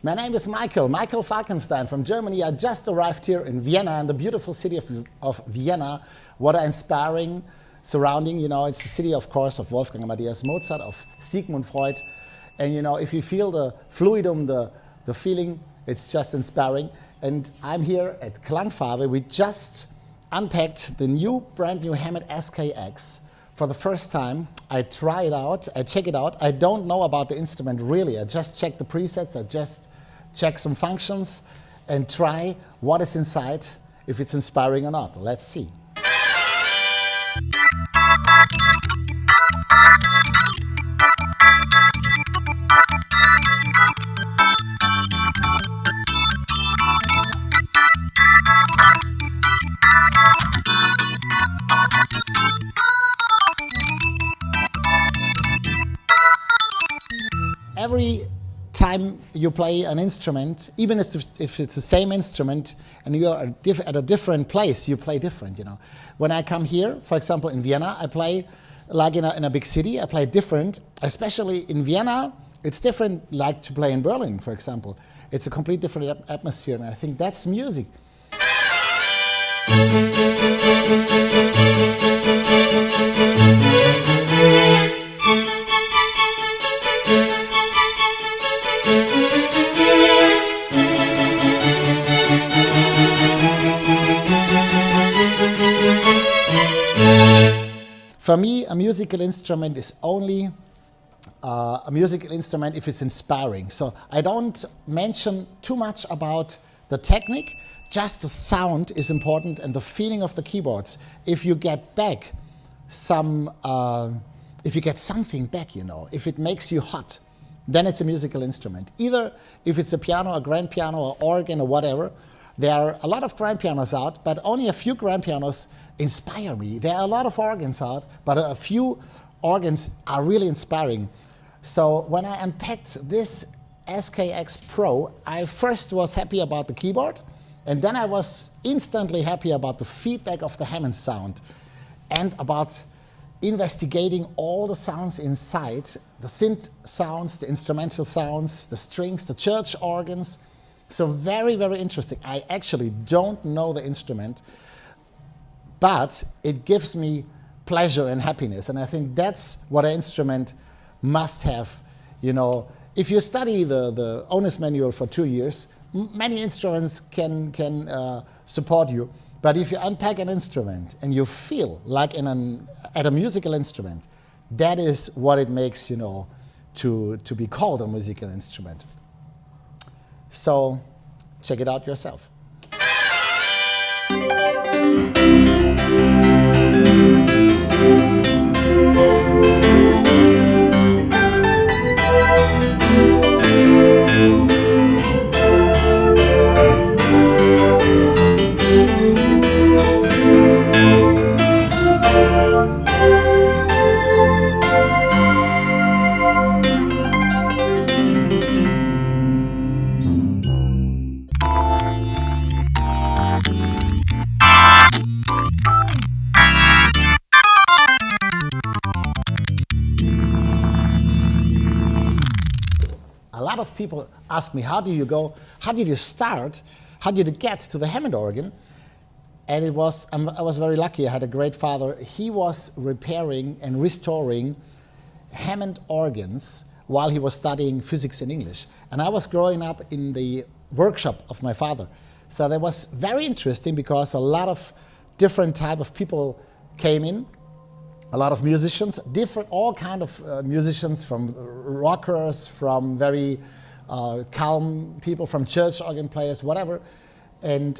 My name is Michael Falkenstein from Germany. I just arrived here in Vienna, in the beautiful city of Vienna. What an inspiring surrounding, it's the city, of course, of Wolfgang Amadeus Mozart, of Sigmund Freud. And if you feel the fluidum, the feeling, it's just inspiring. And I'm here at Klangfarbe. We just unpacked the brand new Hammond SKX for the first time. I try it out, I check it out. I don't know about the instrument really. I just check the presets, I just check some functions and try what is inside, if it's inspiring or not. Let's see. Every time you play an instrument, even if it's the same instrument and you are at a different place, you play different, When I come here, for example, in Vienna, I play like in a big city, I play different. Especially in Vienna, it's different like to play in Berlin, for example. It's a complete different atmosphere, and I think that's music. For me, a musical instrument is only a musical instrument if it's inspiring. So I don't mention too much about the technique, just the sound is important and the feeling of the keyboards. If you get back if you get something back, if it makes you hot, then it's a musical instrument. Either if it's a piano, a grand piano, or organ, or whatever. There are a lot of grand pianos out, but only a few grand pianos inspire me. There are a lot of organs out, but a few organs are really inspiring. So when I unpacked this SKX Pro, I first was happy about the keyboard, and then I was instantly happy about the feedback of the Hammond sound and about investigating all the sounds inside, the synth sounds, the instrumental sounds, the strings, the church organs. So very, very interesting. I actually don't know the instrument, but it gives me pleasure and happiness. And I think that's what an instrument must have. If you study the owner's manual for 2 years, many instruments can support you. But if you unpack an instrument and you feel like at a musical instrument, that is what it makes, to be called a musical instrument. So check it out yourself. A lot of people ask me, how did you start, how did you get to the Hammond organ? And I was very lucky. I had a great father. He was repairing and restoring Hammond organs while he was studying physics and English. And I was growing up in the workshop of my father. So that was very interesting because a lot of different type of people came in. A lot of musicians, all kind of musicians, from rockers, from very calm people, from church organ players, whatever, and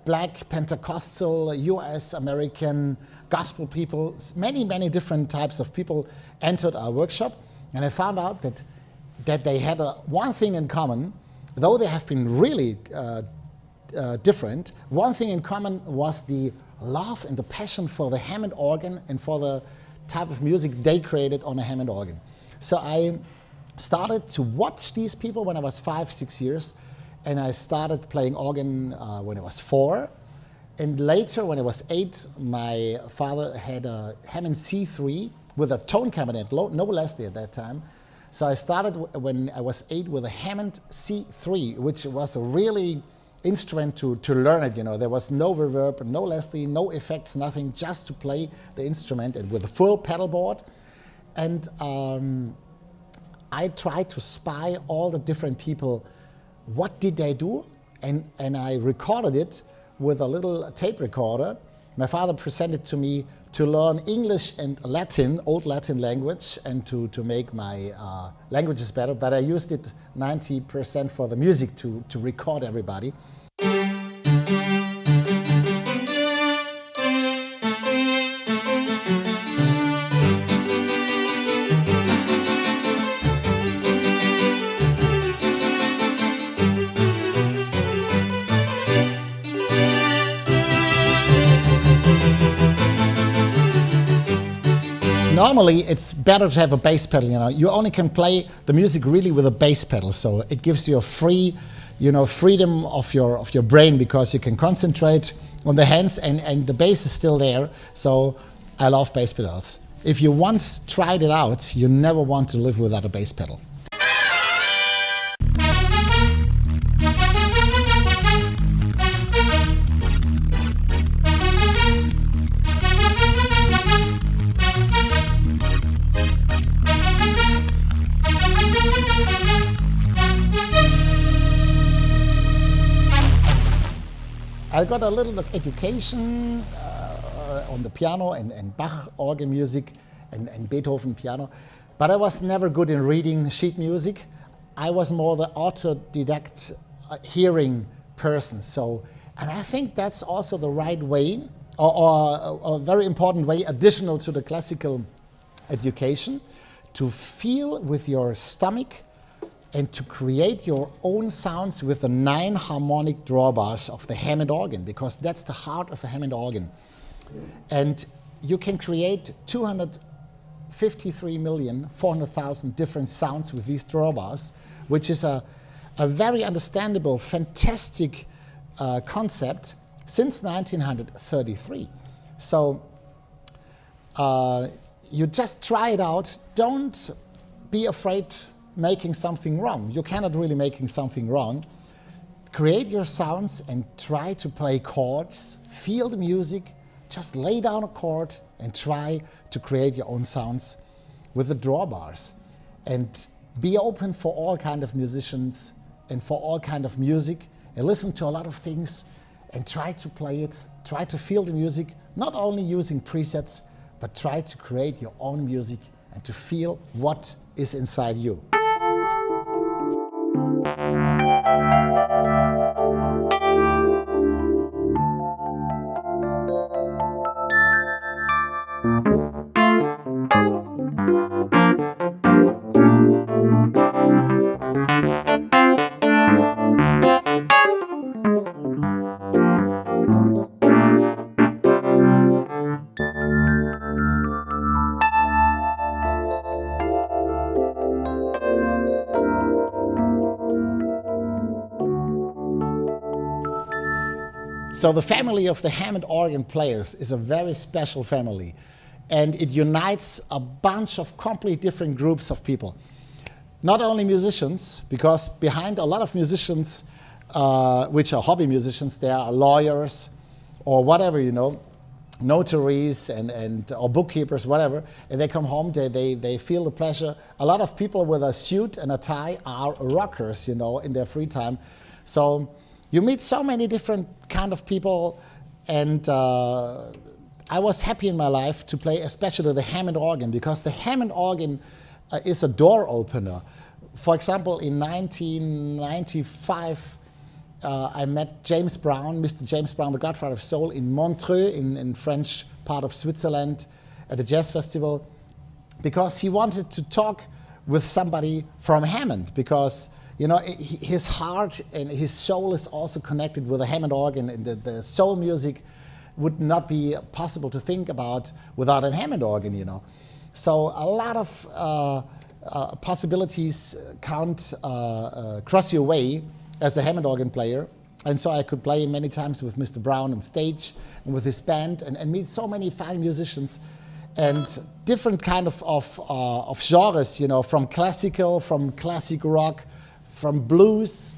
black, Pentecostal, US, American, gospel people, many, many different types of people entered our workshop. And I found out that they had one thing in common, though they have been really different. One thing in common was the love and the passion for the Hammond organ and for the type of music they created on a Hammond organ. So I started to watch these people when I was 5, 6 years, and I started playing organ when I was 4. And later, when I was 8, my father had a Hammond C3 with a tone cabinet, no less at that time, So I started when I was 8 with a Hammond C3, which was a really instrument to learn it, you know. There was no reverb, no Leslie, no effects, nothing, just to play the instrument and with a full pedal board. And I tried to spy all the different people, what did they do? And I recorded it with a little tape recorder. My father presented to me to learn English and Latin, Old Latin language, and to make my languages better, but I used it 90% for the music to record everybody. Normally, it's better to have a bass pedal, you know. You only can play the music really with a bass pedal, so it gives you a free, you know, freedom of your brain, because you can concentrate on the hands and the bass is still there. So I love bass pedals. If you once tried it out, you never want to live without a bass pedal. I got a little education on the piano and Bach organ music and Beethoven piano, but I was never good in reading sheet music. I was more the autodidact hearing person. So, and I think that's also the right way, or a very important way, additional to the classical education, to feel with your stomach and to create your own sounds with the 9 harmonic drawbars of the Hammond organ, because that's the heart of a Hammond organ. And you can create 253,400,000 different sounds with these drawbars, which is a very understandable, fantastic concept since 1933. So you just try it out. Don't be afraid making something wrong. You cannot really making something wrong. Create your sounds and try to play chords, feel the music, just lay down a chord and try to create your own sounds with the drawbars. And be open for all kind of musicians and for all kind of music, and listen to a lot of things and try to play it, try to feel the music, not only using presets, but try to create your own music and to feel what is inside you. So the family of the Hammond organ players is a very special family, and it unites a bunch of completely different groups of people. Not only musicians, because behind a lot of musicians, which are hobby musicians, there are lawyers or whatever, you know, notaries or bookkeepers, whatever, and they come home, they feel the pleasure. A lot of people with a suit and a tie are rockers, you know, in their free time. So you meet so many different kind of people, and I was happy in my life to play especially the Hammond organ, because the Hammond organ is a door opener. For example, in 1995, I met James Brown, Mr. James Brown, the godfather of soul, in Montreux, in French part of Switzerland, at a jazz festival, because he wanted to talk with somebody from Hammond, because you know, his heart and his soul is also connected with the Hammond organ, and the soul music would not be possible to think about without a Hammond organ, you know. So a lot of possibilities can't cross your way as a Hammond organ player. And so I could play many times with Mr. Brown on stage and with his band, and meet so many fine musicians and different kind of genres, you know, from classical, from classic rock, from blues,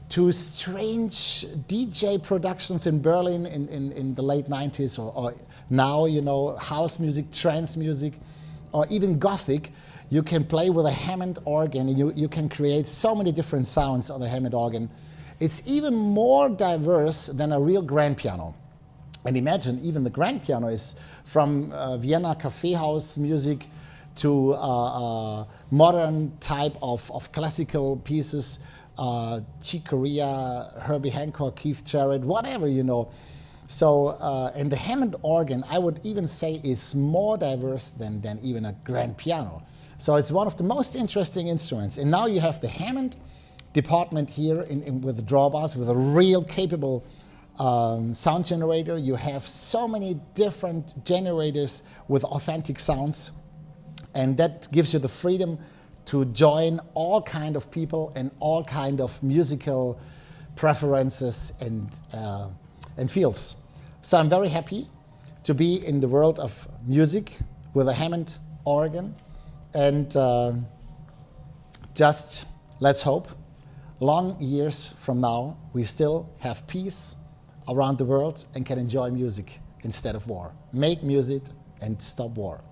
to strange DJ productions in Berlin in the late 90s, or now, you know, house music, trance music, or even Gothic. You can play with a Hammond organ, and you can create so many different sounds on the Hammond organ. It's even more diverse than a real grand piano. And imagine, even the grand piano is from Vienna cafe house music to modern type of classical pieces, Chick Corea, Herbie Hancock, Keith Jarrett, whatever, you know. So, and the Hammond organ, I would even say, is more diverse than even a grand piano. So it's one of the most interesting instruments. And now you have the Hammond department here with the drawbars, with a real capable sound generator. You have so many different generators with authentic sounds, and that gives you the freedom to join all kind of people and all kind of musical preferences and fields. So I'm very happy to be in the world of music with a Hammond organ, and just let's hope long years from now we still have peace around the world and can enjoy music instead of war. Make music and stop war.